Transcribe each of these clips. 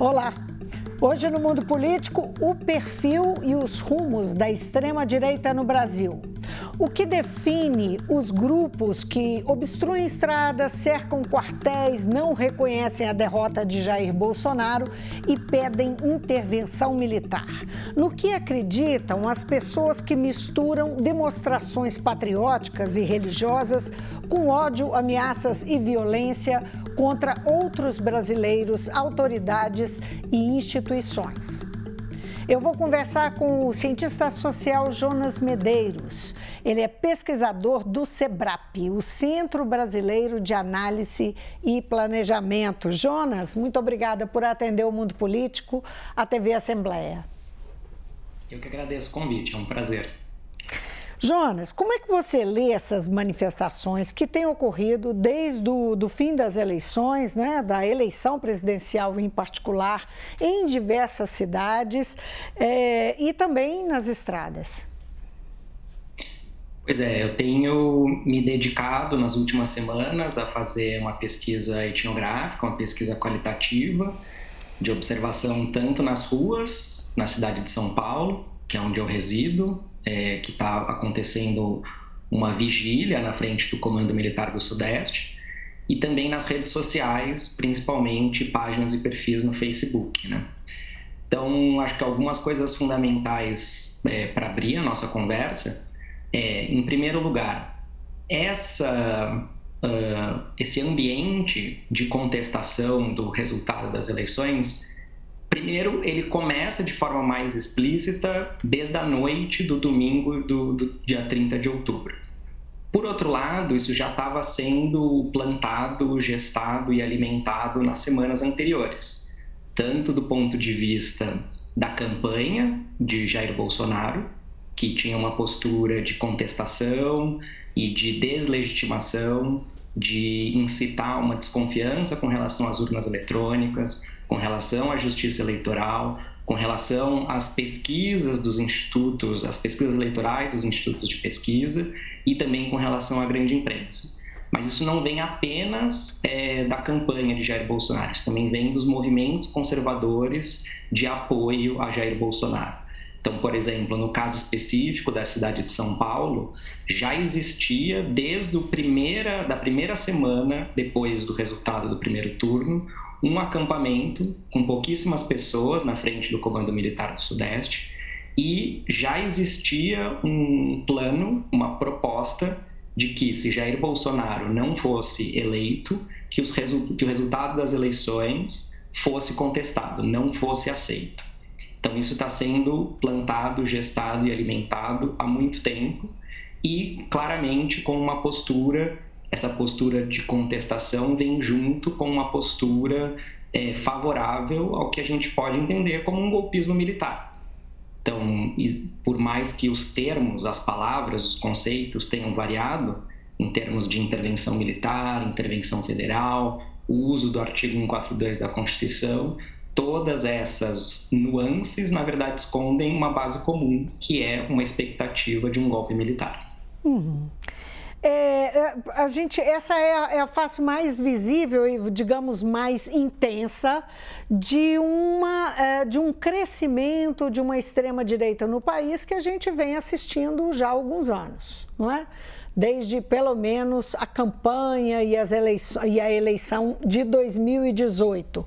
Olá! Hoje no Mundo Político, o perfil e os rumos da extrema-direita no Brasil. O que define os grupos que obstruem estradas, cercam quartéis, não reconhecem a derrota de Jair Bolsonaro e pedem intervenção militar. No que acreditam as pessoas que misturam demonstrações patrióticas e religiosas com ódio, ameaças e violência contra outros brasileiros, autoridades e instituições. Eu vou conversar com o cientista social Jonas Medeiros. Ele é pesquisador do SEBRAP, o Centro Brasileiro de Análise e Planejamento. Jonas, muito obrigada por atender o Mundo Político, a TV Assembleia. Eu que agradeço o convite, é um prazer. Jonas, como é que você lê essas manifestações que têm ocorrido desde o fim das eleições, né, da eleição presidencial em particular, em diversas cidades e também nas estradas? Pois é, eu tenho me dedicado nas últimas semanas a fazer uma pesquisa etnográfica, uma pesquisa qualitativa, de observação tanto nas ruas, na cidade de São Paulo, que é onde eu resido, que está acontecendo uma vigília na frente do Comando Militar do Sudeste, e também nas redes sociais, principalmente páginas e perfis no Facebook, né? Então, acho que algumas coisas fundamentais para abrir a nossa conversa em primeiro lugar, esse ambiente de contestação do resultado das eleições. Primeiro, ele começa de forma mais explícita desde a noite do domingo do dia 30 de outubro. Por outro lado, isso já estava sendo plantado, gestado e alimentado nas semanas anteriores, tanto do ponto de vista da campanha de Jair Bolsonaro, que tinha uma postura de contestação e de deslegitimação, de incitar uma desconfiança com relação às urnas eletrônicas, com relação à justiça eleitoral, com relação às pesquisas dos institutos, às pesquisas eleitorais dos institutos de pesquisa e também com relação à grande imprensa. Mas isso não vem apenas da campanha de Jair Bolsonaro, isso também vem dos movimentos conservadores de apoio a Jair Bolsonaro. Então, por exemplo, no caso específico da cidade de São Paulo, já existia desde da primeira semana depois do resultado do primeiro turno, um acampamento com pouquíssimas pessoas na frente do Comando Militar do Sudeste, e já existia um plano, uma proposta de que, se Jair Bolsonaro não fosse eleito, que o resultado das eleições fosse contestado, não fosse aceito. Então, isso está sendo plantado, gestado e alimentado há muito tempo e, claramente, com uma postura. Essa postura de contestação vem junto com uma postura favorável ao que a gente pode entender como um golpismo militar. Então, por mais que os termos, as palavras, os conceitos tenham variado, em termos de intervenção militar, intervenção federal, o uso do artigo 142 da Constituição, todas essas nuances, na verdade, escondem uma base comum, que é uma expectativa de um golpe militar. Essa é a face mais visível e, digamos, mais intensa de um crescimento de uma extrema-direita no país que a gente vem assistindo já há alguns anos, não é? Desde, pelo menos, a campanha e a eleição de 2018.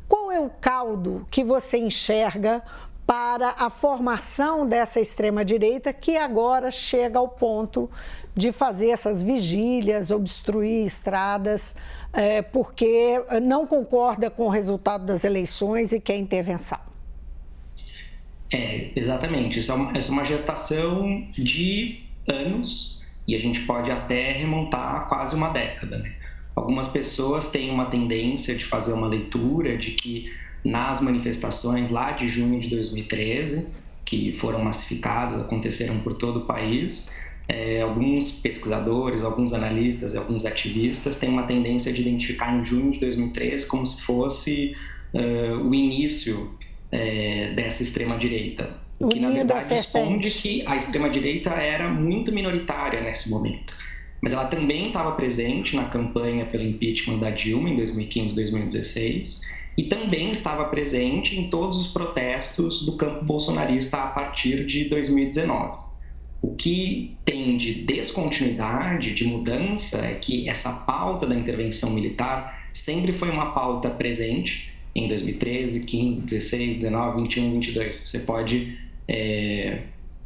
Qual é o caldo que você enxerga para a formação dessa extrema-direita que agora chega ao ponto de fazer essas vigílias, obstruir estradas, porque não concorda com o resultado das eleições e quer intervenção? Exatamente. Essa é uma gestação de anos e a gente pode até remontar a quase uma década, né? Algumas pessoas têm uma tendência de fazer uma leitura de que nas manifestações lá de junho de 2013, que foram massificadas, aconteceram por todo o país, alguns pesquisadores, alguns analistas e alguns ativistas têm uma tendência de identificar em junho de 2013 como se fosse o início dessa extrema-direita. O que, na verdade, esconde que a extrema-direita era muito minoritária nesse momento. Mas ela também estava presente na campanha pelo impeachment da Dilma em 2015 e 2016 e também estava presente em todos os protestos do campo bolsonarista a partir de 2019. O que tem de descontinuidade, de mudança, é que essa pauta da intervenção militar sempre foi uma pauta presente em 2013, 15, 16, 19, 21, 22. Você pode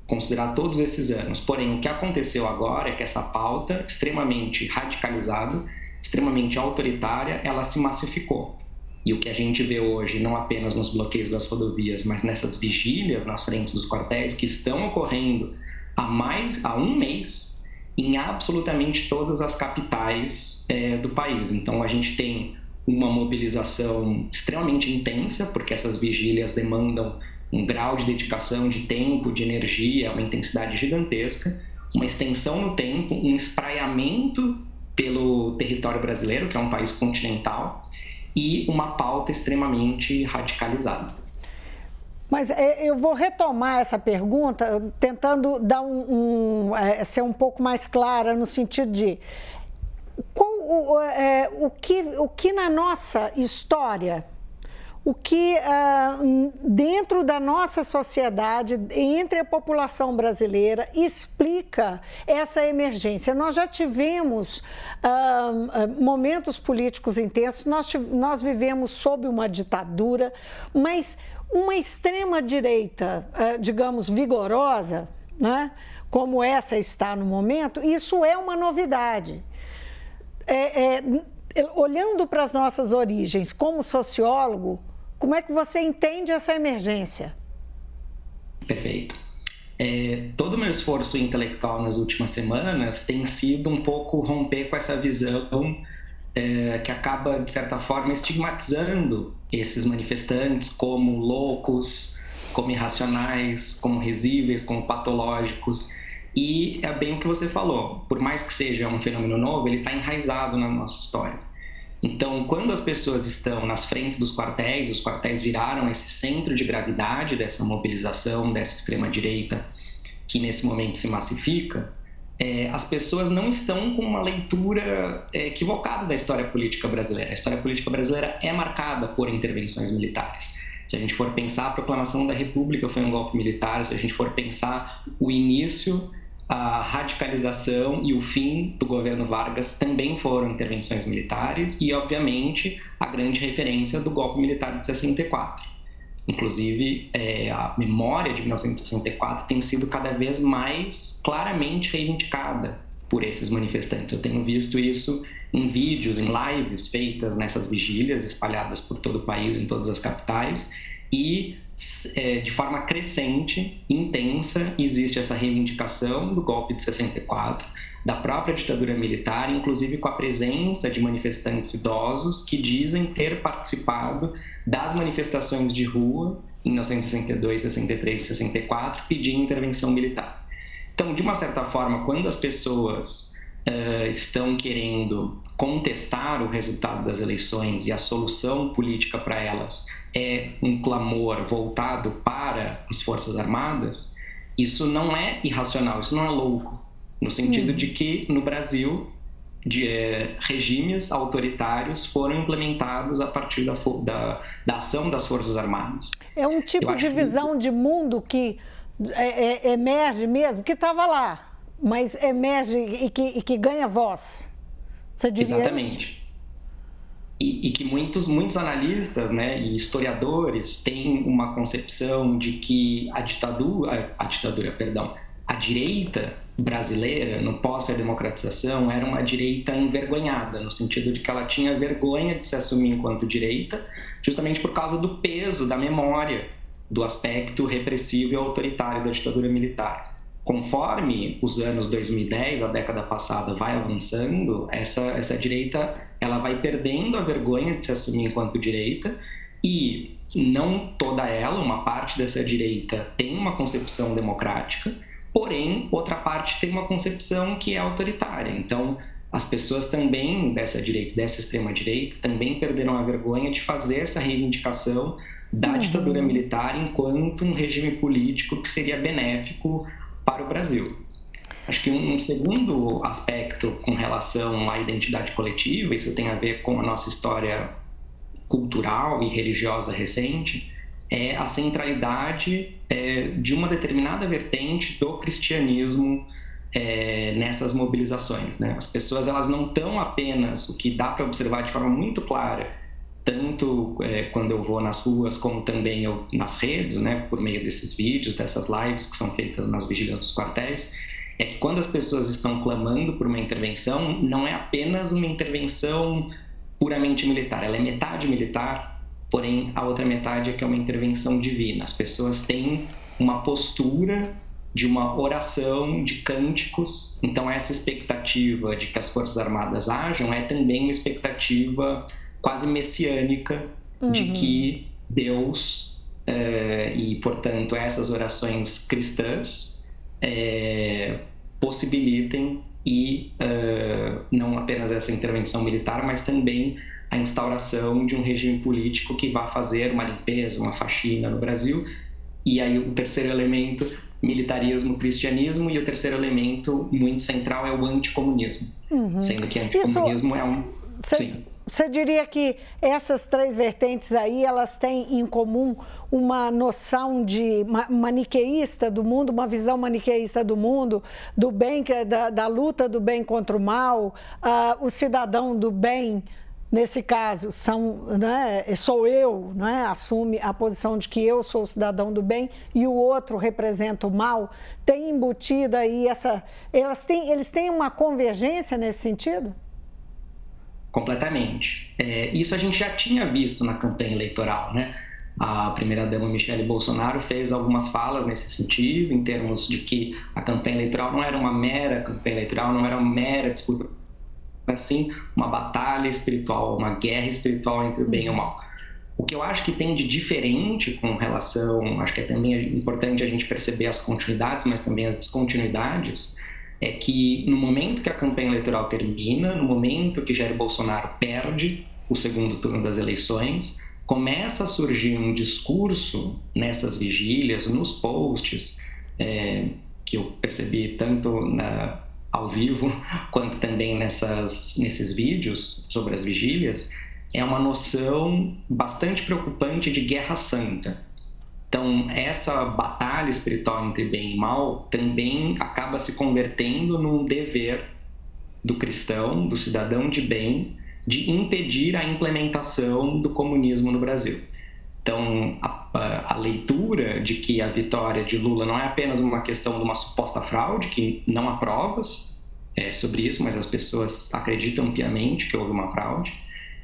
considerar todos esses anos. Porém, o que aconteceu agora é que essa pauta, extremamente radicalizada, extremamente autoritária, ela se massificou. E o que a gente vê hoje, não apenas nos bloqueios das rodovias, mas nessas vigílias nas frentes dos quartéis que estão ocorrendo há um mês em absolutamente todas as capitais do país. Então, a gente tem uma mobilização extremamente intensa, porque essas vigílias demandam um grau de dedicação, de tempo, de energia, uma intensidade gigantesca, uma extensão no tempo, um espraiamento pelo território brasileiro, que é um país continental, e uma pauta extremamente radicalizada. Mas eu vou retomar essa pergunta, tentando dar ser um pouco mais clara no sentido de o que na nossa história, o que dentro da nossa sociedade, entre a população brasileira, explica essa emergência. Nós já tivemos momentos políticos intensos, nós vivemos sob uma ditadura, mas uma extrema-direita, digamos, vigorosa, né, como essa está no momento, isso é uma novidade. Olhando para as nossas origens, como sociólogo, como é que você entende essa emergência? Perfeito. Todo o meu esforço intelectual nas últimas semanas tem sido um pouco romper com essa visão que acaba, de certa forma, estigmatizando esses manifestantes como loucos, como irracionais, como risíveis, como patológicos. E é bem o que você falou, por mais que seja um fenômeno novo, ele está enraizado na nossa história. Então, quando as pessoas estão nas frentes dos quartéis, os quartéis viraram esse centro de gravidade dessa mobilização, dessa extrema-direita, que nesse momento se massifica, as pessoas não estão com uma leitura equivocada da história política brasileira. A história política brasileira é marcada por intervenções militares. Se a gente for pensar, a proclamação da República foi um golpe militar. Se a gente for pensar o início, a radicalização e o fim do governo Vargas também foram intervenções militares e, obviamente, a grande referência do golpe militar de 64. Inclusive, a memória de 1964 tem sido cada vez mais claramente reivindicada por esses manifestantes. Eu tenho visto isso em vídeos, em lives feitas nessas vigílias, espalhadas por todo o país, em todas as capitais, e de forma crescente, intensa, existe essa reivindicação do golpe de 64, da própria ditadura militar, inclusive com a presença de manifestantes idosos que dizem ter participado das manifestações de rua em 1962, 63 e 64, pedindo intervenção militar. Então, de uma certa forma, quando as pessoas estão querendo contestar o resultado das eleições e a solução política para elas é um clamor voltado para as Forças Armadas, isso não é irracional, isso não é louco, no sentido de que no Brasil regimes autoritários foram implementados a partir da ação das Forças Armadas. É um tipo de visão de mundo que emerge mesmo, que estava lá, mas emerge e que ganha voz. Você diria Exatamente. Isso? E que muitos analistas, né, e historiadores têm uma concepção de que a direita brasileira, no pós-redemocratização, era uma direita envergonhada, no sentido de que ela tinha vergonha de se assumir enquanto direita, justamente por causa do peso da memória do aspecto repressivo e autoritário da ditadura militar. Conforme os anos 2010, a década passada, vai avançando, essa direita ela vai perdendo a vergonha de se assumir enquanto direita e não toda ela, uma parte dessa direita tem uma concepção democrática, porém, outra parte tem uma concepção que é autoritária. Então, as pessoas também dessa direita, dessa extrema-direita, também perderam a vergonha de fazer essa reivindicação da ditadura militar enquanto um regime político que seria benéfico para o Brasil. Acho que um segundo aspecto com relação à identidade coletiva, isso tem a ver com a nossa história cultural e religiosa recente é a centralidade de uma determinada vertente do cristianismo nessas mobilizações, né? As pessoas, elas não estão apenas, o que dá para observar de forma muito clara, tanto quando eu vou nas ruas, como também nas redes, né, por meio desses vídeos, dessas lives que são feitas nas vigílias dos quartéis, é que quando as pessoas estão clamando por uma intervenção, não é apenas uma intervenção puramente militar, ela é metade militar, porém a outra metade é que é uma intervenção divina. As pessoas têm uma postura de uma oração, de cânticos, então essa expectativa de que as Forças Armadas ajam é também uma expectativa quase messiânica de que Deus e, portanto, essas orações cristãs possibilitem não apenas essa intervenção militar, mas também a instauração de um regime político que vá fazer uma limpeza, uma faxina no Brasil. E aí o terceiro elemento, militarismo, cristianismo, e o terceiro elemento muito central é o anticomunismo, sendo que anticomunismo é um... Sim. Você diria que essas três vertentes aí, elas têm em comum uma noção de maniqueísta do mundo, uma visão maniqueísta do mundo, do bem, da luta do bem contra o mal, o cidadão do bem, nesse caso, sou eu, né, assume a posição de que eu sou o cidadão do bem e o outro representa o mal. Tem embutida aí eles têm uma convergência nesse sentido? Completamente. Isso a gente já tinha visto na campanha eleitoral, né? A primeira-dama Michele Bolsonaro fez algumas falas nesse sentido, em termos de que a campanha eleitoral não era uma mera campanha eleitoral, não era uma mera disputa, mas sim uma batalha espiritual, uma guerra espiritual entre o bem e o mal. O que eu acho que tem de diferente com relação, acho que é também importante a gente perceber as continuidades, mas também as descontinuidades, é que no momento que a campanha eleitoral termina, no momento que Jair Bolsonaro perde o segundo turno das eleições, começa a surgir um discurso nessas vigílias, nos posts, que eu percebi tanto ao vivo, quanto também nesses vídeos sobre as vigílias, é uma noção bastante preocupante de guerra santa. Então, essa batalha espiritual entre bem e mal também acaba se convertendo num dever do cristão, do cidadão de bem, de impedir a implementação do comunismo no Brasil. Então, a leitura de que a vitória de Lula não é apenas uma questão de uma suposta fraude, que não há provas sobre isso, mas as pessoas acreditam piamente que houve uma fraude.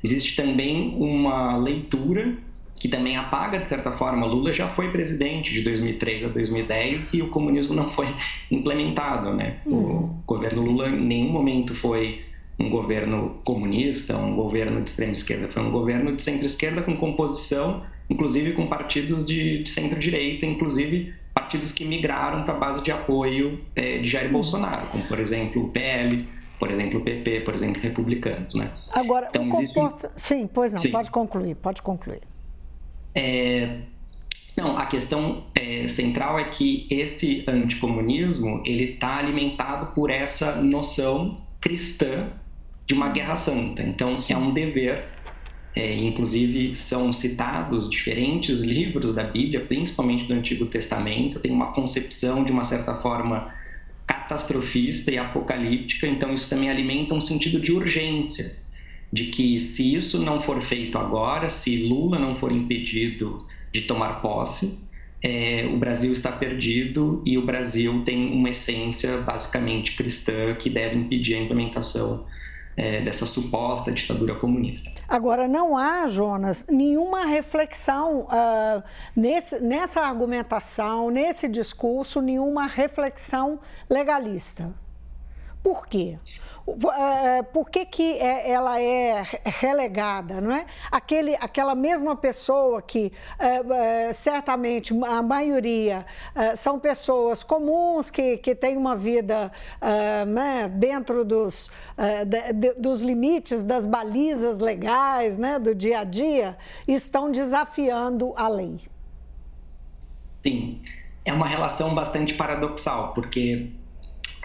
Existe também uma leitura que também apaga, de certa forma, Lula já foi presidente de 2003 a 2010 e o comunismo não foi implementado, né? O governo Lula em nenhum momento foi um governo comunista, um governo de extrema esquerda, foi um governo de centro-esquerda com composição, inclusive com partidos de centro-direita, inclusive partidos que migraram para a base de apoio de Jair Bolsonaro, como, por exemplo, o PL, por exemplo, o PP, por exemplo, republicanos, né? Agora, então, Sim, pois não, sim. Pode concluir. Não, a questão central é que esse anticomunismo ele está alimentado por essa noção cristã de uma guerra santa. Então, é um dever, inclusive são citados diferentes livros da Bíblia, principalmente do Antigo Testamento, tem uma concepção de uma certa forma catastrofista e apocalíptica, então isso também alimenta um sentido de urgência, de que se isso não for feito agora, se Lula não for impedido de tomar posse, o Brasil está perdido e o Brasil tem uma essência basicamente cristã que deve impedir a implementação dessa suposta ditadura comunista. Agora, não há, Jonas, nenhuma reflexão nessa argumentação, nesse discurso, nenhuma reflexão legalista. Por quê? Por que ela é relegada, não é? Aquela mesma pessoa que, certamente, a maioria são pessoas comuns que têm uma vida né, dentro dos limites, das balizas legais, né, do dia a dia, estão desafiando a lei. Sim, é uma relação bastante paradoxal, porque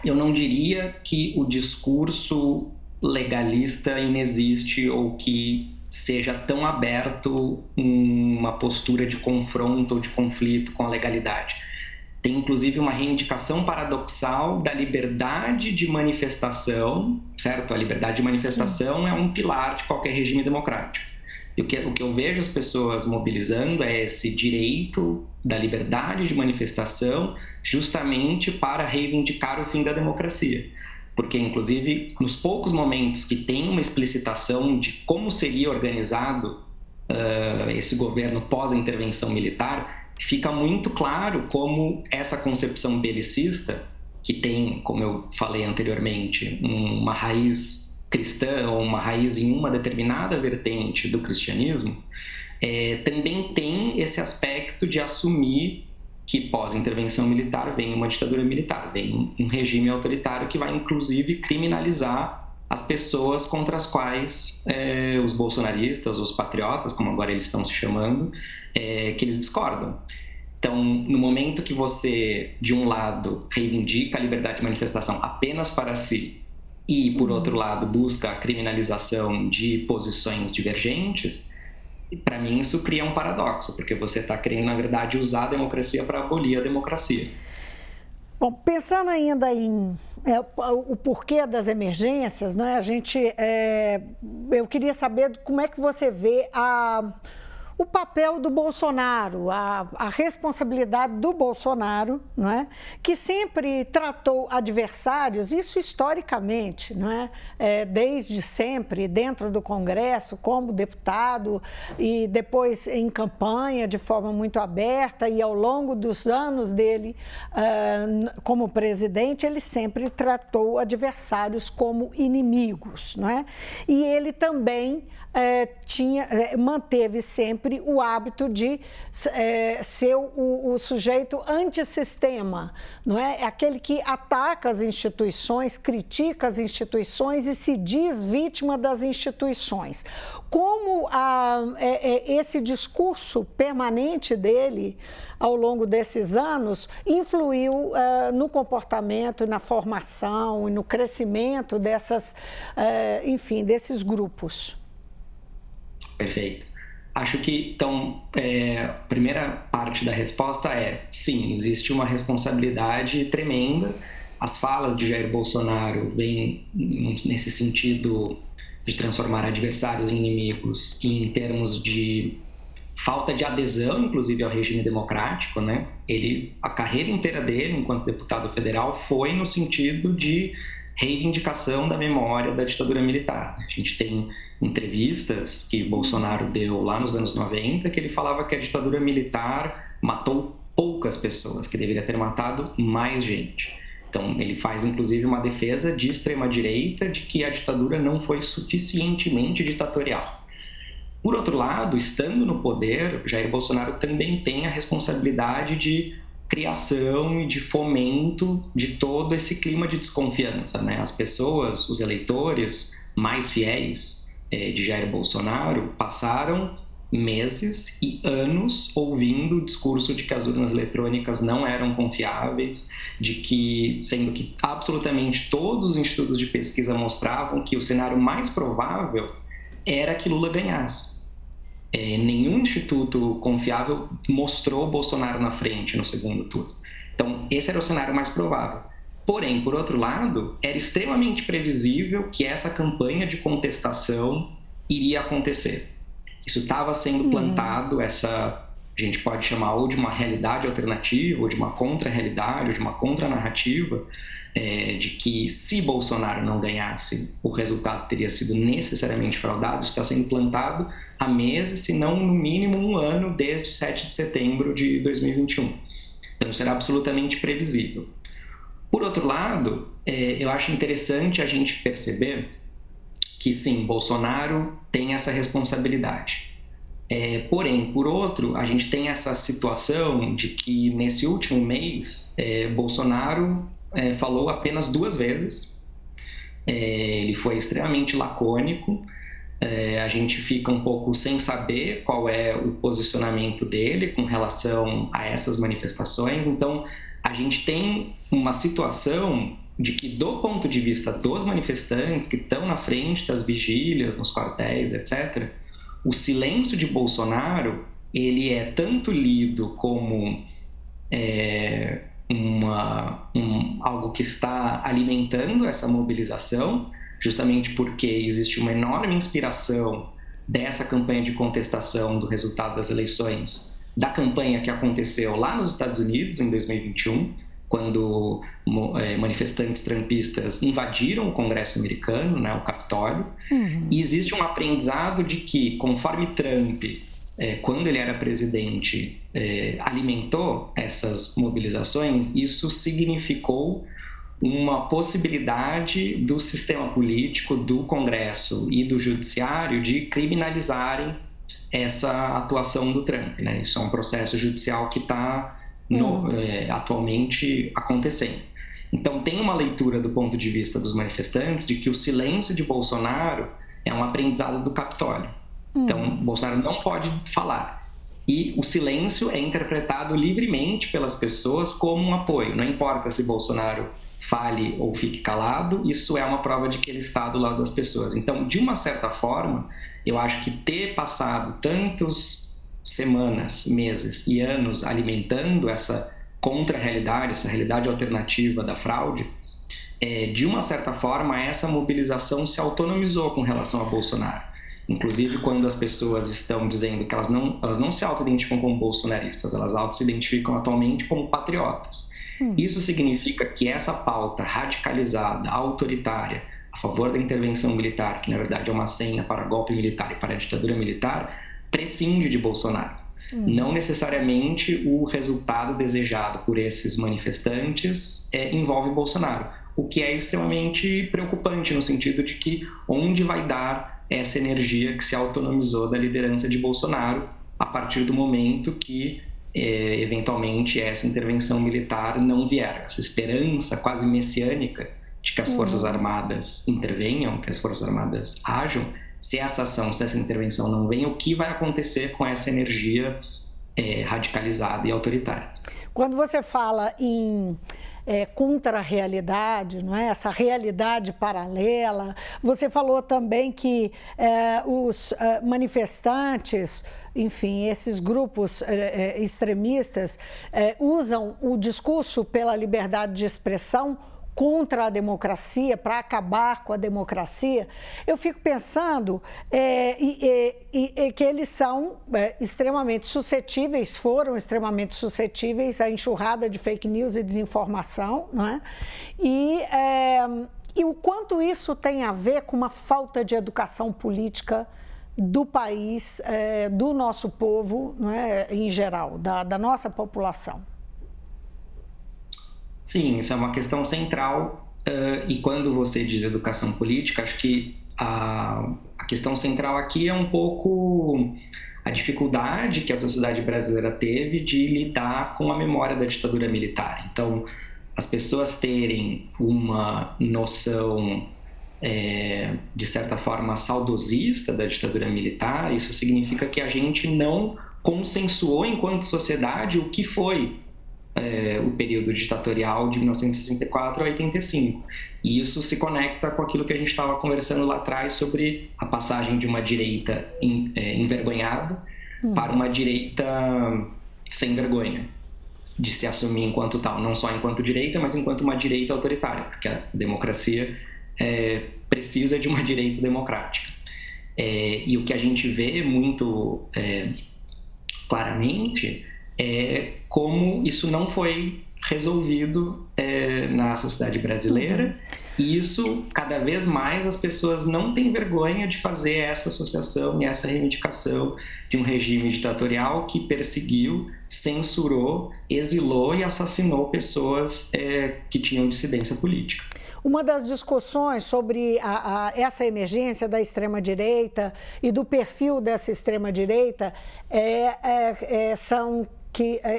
eu não diria que o discurso legalista inexiste ou que seja tão aberto uma postura de confronto ou de conflito com a legalidade. Tem, inclusive, uma reivindicação paradoxal da liberdade de manifestação, certo? A liberdade de manifestação é um pilar de qualquer regime democrático. E o que eu vejo as pessoas mobilizando é esse direito da liberdade de manifestação justamente para reivindicar o fim da democracia. Porque, inclusive, nos poucos momentos que tem uma explicitação de como seria organizado esse governo pós-intervenção militar, fica muito claro como essa concepção belicista, que tem, como eu falei anteriormente, uma raiz cristã ou uma raiz em uma determinada vertente do cristianismo, também tem esse aspecto de assumir que pós-intervenção militar vem uma ditadura militar, vem um regime autoritário que vai, inclusive, criminalizar as pessoas contra as quais os bolsonaristas, os patriotas, como agora eles estão se chamando, que eles discordam. Então, no momento que você, de um lado, reivindica a liberdade de manifestação apenas para si e, por outro lado, busca a criminalização de posições divergentes, para mim isso cria um paradoxo, porque você está querendo, na verdade, usar a democracia para abolir a democracia. Bom, pensando ainda em o porquê das emergências, né, eu queria saber como é que você vê o papel do Bolsonaro, a responsabilidade do Bolsonaro, não é? Que sempre tratou adversários, isso historicamente, não é? Desde sempre, dentro do Congresso, como deputado e depois em campanha de forma muito aberta, e ao longo dos anos dele como presidente, ele sempre tratou adversários como inimigos, não é? E ele também manteve sempre o hábito de ser o sujeito antissistema, não é? É aquele que ataca as instituições, critica as instituições e se diz vítima das instituições. Como esse discurso permanente dele ao longo desses anos influiu no comportamento, na formação e no crescimento desses grupos? Perfeito. Acho que, então, a primeira parte da resposta é sim, existe uma responsabilidade tremenda. As falas de Jair Bolsonaro vêm nesse sentido de transformar adversários em inimigos em termos de falta de adesão, inclusive, ao regime democrático, né? A carreira inteira dele, enquanto deputado federal, foi no sentido de reivindicação da memória da ditadura militar. A gente tem entrevistas que Bolsonaro deu lá nos anos 90, que ele falava que a ditadura militar matou poucas pessoas, que deveria ter matado mais gente. Então, ele faz, inclusive, uma defesa de extrema-direita de que a ditadura não foi suficientemente ditatorial. Por outro lado, estando no poder, Jair Bolsonaro também tem a responsabilidade de criação e de fomento de todo esse clima de desconfiança, né? As pessoas, os eleitores mais fiéis de Jair Bolsonaro passaram meses e anos ouvindo o discurso de que as urnas eletrônicas não eram confiáveis, sendo que absolutamente todos os institutos de pesquisa mostravam que o cenário mais provável era que Lula ganhasse. Nenhum instituto confiável mostrou Bolsonaro na frente no segundo turno. Então, esse era o cenário mais provável. Porém, por outro lado, era extremamente previsível que essa campanha de contestação iria acontecer. Isso estava sendo plantado, a gente pode chamar ou de uma realidade alternativa, ou de uma contra-realidade, ou de uma contra-narrativa, de que se Bolsonaro não ganhasse, o resultado teria sido necessariamente fraudado. Isso está sendo plantado há meses, se não no mínimo um ano, desde 7 de setembro de 2021. Então, isso era absolutamente previsível. Por outro lado, eu acho interessante a gente perceber que, sim, Bolsonaro tem essa responsabilidade. Porém, por outro, a gente tem essa situação de que, nesse último mês, Bolsonaro falou apenas 2 vezes. Ele foi extremamente lacônico. A gente fica um pouco sem saber qual é o posicionamento dele com relação a essas manifestações. Então, a gente tem uma situação de que, do ponto de vista dos manifestantes que estão na frente das vigílias, nos quartéis, etc., o silêncio de Bolsonaro, ele é tanto lido como algo que está alimentando essa mobilização, justamente porque existe uma enorme inspiração dessa campanha de contestação do resultado das eleições, da campanha que aconteceu lá nos Estados Unidos em 2021, quando manifestantes trumpistas invadiram o Congresso americano, né, o Capitólio, e existe um aprendizado de que, conforme Trump, quando ele era presidente, alimentou essas mobilizações, isso significou uma possibilidade do sistema político, do Congresso e do Judiciário de criminalizarem essa atuação do Trump, né? Isso é um processo judicial que está atualmente acontecendo. Então, tem uma leitura do ponto de vista dos manifestantes de que o silêncio de Bolsonaro é um aprendizado do Capitólio. Então, Bolsonaro não pode falar. E o silêncio é interpretado livremente pelas pessoas como um apoio. Não importa se Bolsonaro fale ou fique calado, isso é uma prova de que ele está do lado das pessoas. Então, de uma certa forma, eu acho que ter passado tantas semanas, meses e anos alimentando essa contra-realidade, essa realidade alternativa da fraude, de uma certa forma, essa mobilização se autonomizou com relação a Bolsonaro. Inclusive, quando as pessoas estão dizendo que elas não se auto-identificam como bolsonaristas, elas auto-se-identificam atualmente como patriotas. Isso significa que essa pauta radicalizada, autoritária, a favor da intervenção militar, que na verdade é uma senha para golpe militar e para a ditadura militar, prescinde de Bolsonaro. Não necessariamente o resultado desejado por esses manifestantes envolve Bolsonaro, o que é extremamente preocupante no sentido de que onde vai dar essa energia que se autonomizou da liderança de Bolsonaro a partir do momento que eventualmente essa intervenção militar não vier. Essa esperança quase messiânica de que as Forças Armadas intervenham, que as Forças Armadas ajam, se essa ação, se essa intervenção não vem, o que vai acontecer com essa energia radicalizada e autoritária? Quando você fala em contra-realidade, não é? Essa realidade paralela, você falou também que os manifestantes, enfim, esses grupos extremistas usam o discurso pela liberdade de expressão contra a democracia, para acabar com a democracia. Eu fico pensando que eles são extremamente suscetíveis, foram extremamente suscetíveis à enxurrada de fake news e desinformação, não é? E o quanto isso tem a ver com uma falta de educação política do país, do nosso povo, não é? Em geral, da nossa população. Sim, isso é uma questão central, e quando você diz educação política, acho que a questão central aqui é um pouco a dificuldade que a sociedade brasileira teve de lidar com a memória da ditadura militar. Então, as pessoas terem uma noção, de certa forma, saudosista da ditadura militar, isso significa que a gente não consensuou enquanto sociedade o que foi o período ditatorial de 1964 a 85. E isso se conecta com aquilo que a gente estava conversando lá atrás sobre a passagem de uma direita envergonhada para uma direita sem vergonha de se assumir enquanto tal, não só enquanto direita, mas enquanto uma direita autoritária, porque a democracia precisa de uma direita democrática. E o que a gente vê muito claramente como isso não foi resolvido na sociedade brasileira, e isso, cada vez mais, as pessoas não têm vergonha de fazer essa associação e essa reivindicação de um regime ditatorial que perseguiu, censurou, exilou e assassinou pessoas que tinham dissidência política. Uma das discussões sobre essa emergência da extrema-direita e do perfil dessa extrema-direita são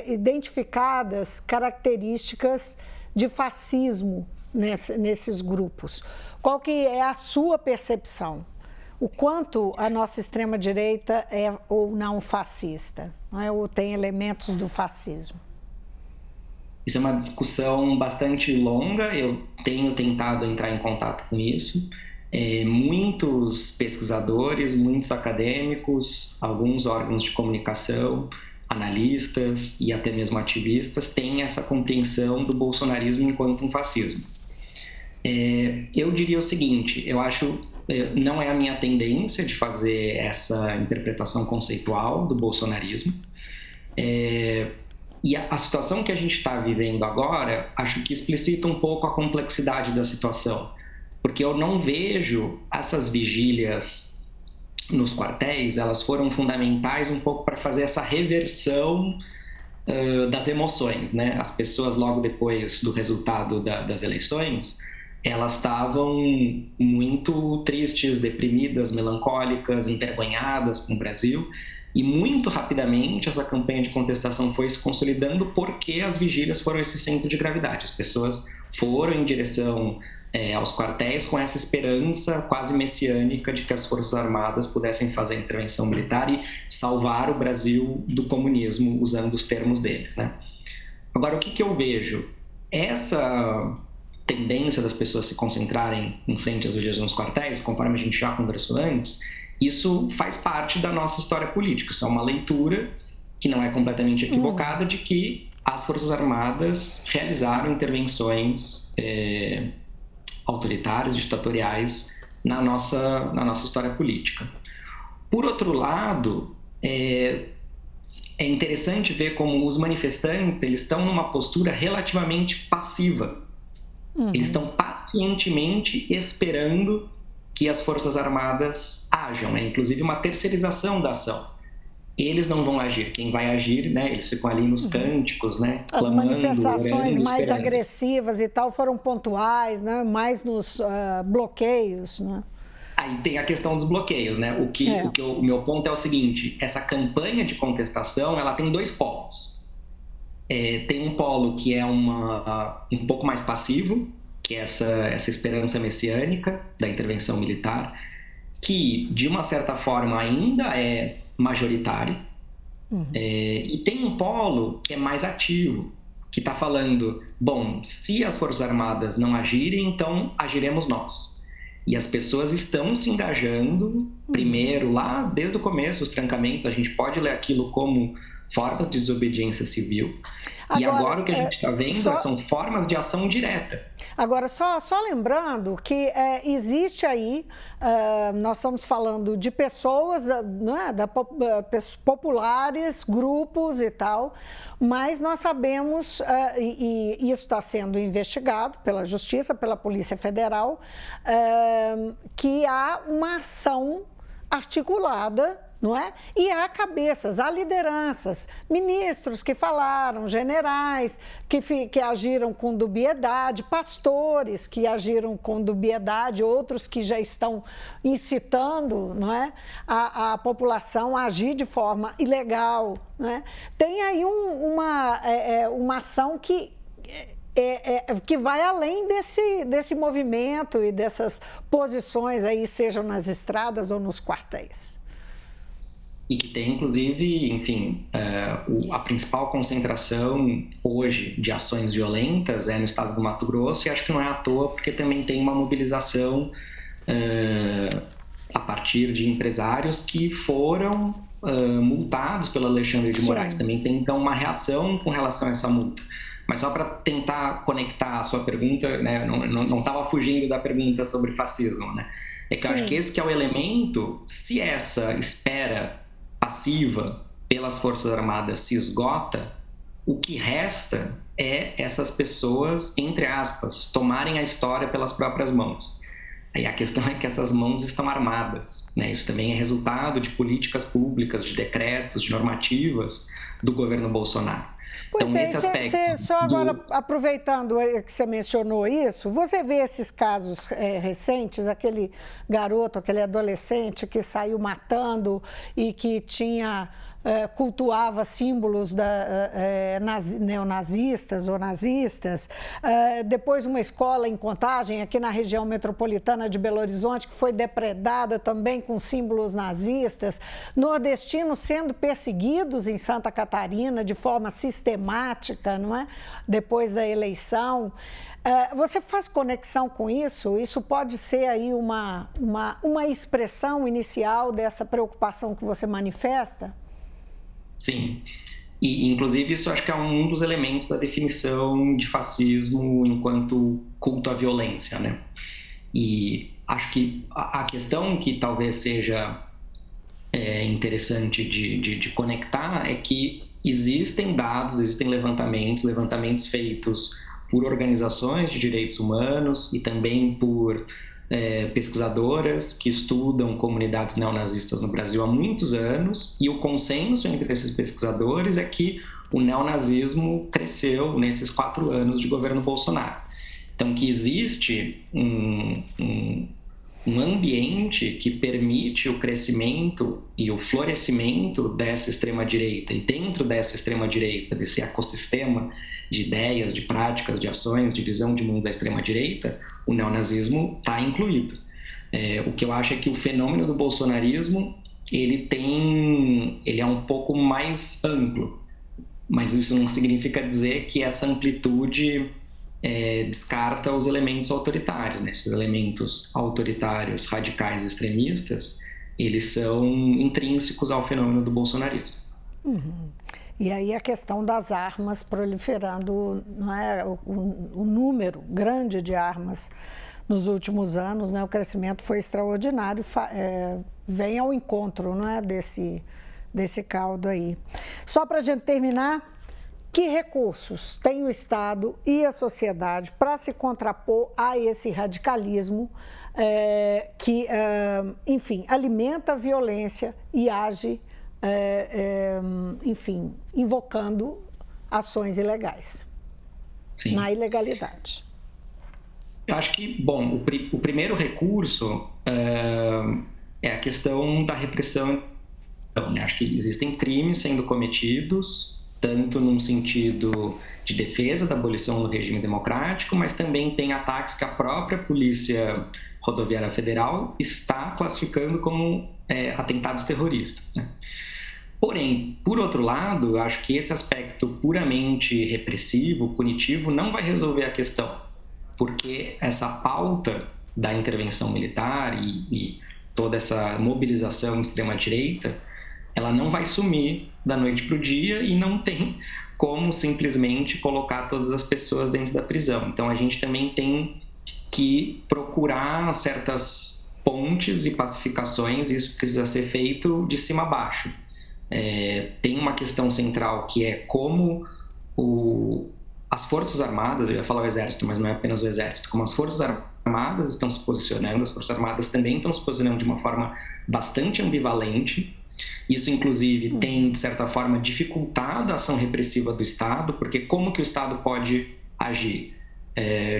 identificadas características de fascismo nesses grupos. Qual que é a sua percepção? O quanto a nossa extrema-direita é ou não fascista, não é? Ou tem elementos do fascismo? Isso é uma discussão bastante longa, eu tenho tentado entrar em contato com isso. Muitos pesquisadores, muitos acadêmicos, alguns órgãos de comunicação, analistas e até mesmo ativistas têm essa compreensão do bolsonarismo enquanto um fascismo. Eu diria o seguinte, eu acho, não é a minha tendência de fazer essa interpretação conceitual do bolsonarismo, e a situação que a gente está vivendo agora, acho que explicita um pouco a complexidade da situação, porque eu não vejo essas vigílias nos quartéis, elas foram fundamentais um pouco para fazer essa reversão das emoções, né? As pessoas, logo depois do resultado das eleições, elas estavam muito tristes, deprimidas, melancólicas, envergonhadas com o Brasil, e muito rapidamente essa campanha de contestação foi se consolidando porque as vigílias foram esse centro de gravidade. As pessoas foram em direção aos quartéis com essa esperança quase messiânica de que as Forças Armadas pudessem fazer a intervenção militar e salvar o Brasil do comunismo, usando os termos deles, né? Agora, o que eu vejo? Essa tendência das pessoas se concentrarem em frente às vigílias nos quartéis, conforme a gente já conversou antes, isso faz parte da nossa história política. Isso é uma leitura que não é completamente equivocada de que as Forças Armadas realizaram intervenções autoritárias, ditatoriais na nossa história política. Por outro lado, é interessante ver como os manifestantes eles estão numa postura relativamente passiva. Eles estão pacientemente esperando que as Forças Armadas ajam, inclusive uma terceirização da ação. Eles não vão agir, quem vai agir, né? Eles ficam ali nos cânticos, né? As clamando, manifestações orando, mais esperando. agressivas e tal foram pontuais, né? Mais nos bloqueios, né? Aí tem a questão dos bloqueios, né? O meu ponto é o seguinte, essa campanha de contestação, ela tem dois polos. Tem um polo que é um pouco mais passivo, que é essa esperança messiânica da intervenção militar, que, de uma certa forma, ainda é majoritário. E tem um polo que é mais ativo, que está falando, bom, se as Forças Armadas não agirem, então agiremos nós. E as pessoas estão se engajando, primeiro, lá desde o começo, os trancamentos, a gente pode ler aquilo como formas de desobediência civil. E agora o que a gente está vendo são formas de ação direta. Agora, só lembrando que existe aí, nós estamos falando de pessoas, né, populares, grupos e tal, mas nós sabemos, e isso está sendo investigado pela Justiça, pela Polícia Federal, que há uma ação articulada, não é? E há cabeças, há lideranças, ministros que falaram, generais que agiram com dubiedade, pastores que agiram com dubiedade, outros que já estão incitando, não é? a população a agir de forma ilegal, não é? Tem aí uma ação que vai além desse movimento e dessas posições aí, sejam nas estradas ou nos quartéis. E que tem, inclusive, enfim, a principal concentração hoje de ações violentas é no estado do Mato Grosso, e acho que não é à toa, porque também tem uma mobilização a partir de empresários que foram multados pelo Alexandre de Moraes. Também tem, então, uma reação com relação a essa multa. Mas só para tentar conectar a sua pergunta, né, não estava fugindo da pergunta sobre fascismo, né? É que eu acho que esse que é o elemento, se essa espera passiva pelas Forças Armadas se esgota, o que resta é essas pessoas, entre aspas, tomarem a história pelas próprias mãos. Aí a questão é que essas mãos estão armadas, né? Isso também é resultado de políticas públicas, de decretos, de normativas do governo Bolsonaro. Pois então, nesse aspecto... Agora, aproveitando que você mencionou isso, você vê esses casos recentes, aquele garoto, aquele adolescente que saiu matando e que tinha cultuava símbolos neonazistas ou nazistas. Depois uma escola em Contagem, aqui na região metropolitana de Belo Horizonte, que foi depredada também com símbolos nazistas. Nordestinos sendo perseguidos em Santa Catarina de forma sistemática, não é? Depois da eleição. Você faz conexão com isso? Isso pode ser aí uma expressão inicial dessa preocupação que você manifesta? Sim, e inclusive isso acho que é um dos elementos da definição de fascismo enquanto culto à violência, né? E acho que a questão que talvez seja interessante de conectar é que existem dados, existem levantamentos feitos por organizações de direitos humanos e também por pesquisadoras que estudam comunidades neonazistas no Brasil há muitos anos, e o consenso entre esses pesquisadores é que o neonazismo cresceu nesses 4 anos de governo Bolsonaro. Então, que existe um ambiente que permite o crescimento e o florescimento dessa extrema-direita, e dentro dessa extrema-direita, desse ecossistema de ideias, de práticas, de ações, de visão de mundo da extrema-direita, o neonazismo está incluído. O que eu acho é que o fenômeno do bolsonarismo ele é um pouco mais amplo, mas isso não significa dizer que essa amplitude descarta os elementos autoritários, né? Esses elementos autoritários, radicais, extremistas, eles são intrínsecos ao fenômeno do bolsonarismo. Uhum. E aí a questão das armas proliferando, não é? O número grande de armas nos últimos anos, né? O crescimento foi extraordinário, vem ao encontro, não é? desse caldo aí. Só para a gente terminar, que recursos tem o Estado e a sociedade para se contrapor a esse radicalismo que, enfim, alimenta a violência e age enfim, invocando ações ilegais? Sim. Na ilegalidade. Eu acho que, bom, o primeiro recurso é a questão da repressão. Então, né? Acho que existem crimes sendo cometidos, tanto num sentido de defesa da abolição do regime democrático, mas também tem ataques que a própria Polícia Rodoviária Federal está classificando como atentados terroristas, né? Porém, por outro lado, eu acho que esse aspecto puramente repressivo, punitivo, não vai resolver a questão, porque essa pauta da intervenção militar e toda essa mobilização de extrema-direita, ela não vai sumir da noite para o dia e não tem como simplesmente colocar todas as pessoas dentro da prisão. Então, a gente também tem que procurar certas pontes e pacificações, e isso precisa ser feito de cima a baixo. Tem uma questão central que é como as Forças Armadas, eu ia falar o Exército, mas não é apenas o Exército, como as Forças Armadas estão se posicionando, as Forças Armadas também estão se posicionando de uma forma bastante ambivalente. Isso, inclusive, tem, de certa forma, dificultado a ação repressiva do Estado, porque como que o Estado pode agir?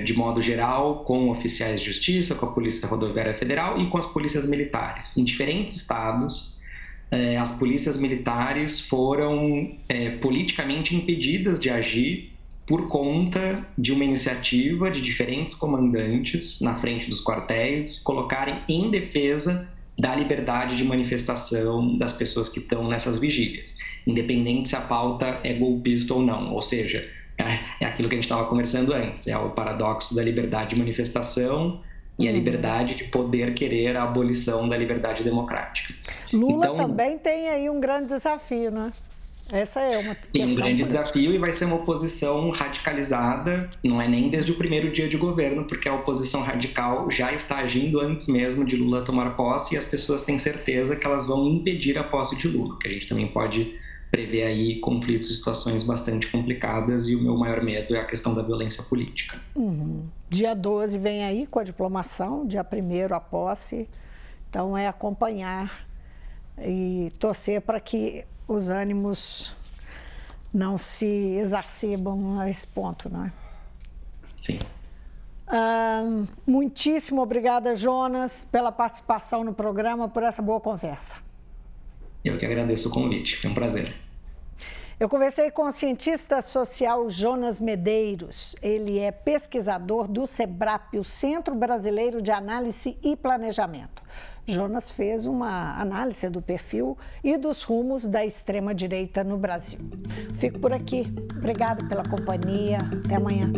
De modo geral, com oficiais de justiça, com a Polícia Rodoviária Federal e com as polícias militares. Em diferentes estados, as polícias militares foram politicamente impedidas de agir por conta de uma iniciativa de diferentes comandantes na frente dos quartéis colocarem em defesa da liberdade de manifestação das pessoas que estão nessas vigílias, independente se a pauta é golpista ou não. Ou seja, é aquilo que a gente estava conversando antes, é o paradoxo da liberdade de manifestação e a liberdade de poder querer a abolição da liberdade democrática. Lula então, também tem aí um grande desafio, né? Essa é uma questão. Tem um grande desafio e vai ser uma oposição radicalizada, não é nem desde o primeiro dia de governo, porque a oposição radical já está agindo antes mesmo de Lula tomar posse e as pessoas têm certeza que elas vão impedir a posse de Lula, que a gente também pode prever aí conflitos e situações bastante complicadas, e o meu maior medo é a questão da violência política. Dia 12 vem aí com a diplomação, dia 1º a posse, então é acompanhar e torcer para que os ânimos não se exacerbam a esse ponto, não é? Sim. Muitíssimo obrigada, Jonas, pela participação no programa, por essa boa conversa. Eu que agradeço o convite, foi um prazer. Eu conversei com o cientista social Jonas Medeiros. Ele é pesquisador do SEBRAP, o Centro Brasileiro de Análise e Planejamento. Jonas fez uma análise do perfil e dos rumos da extrema-direita no Brasil. Fico por aqui. Obrigado pela companhia. Até amanhã.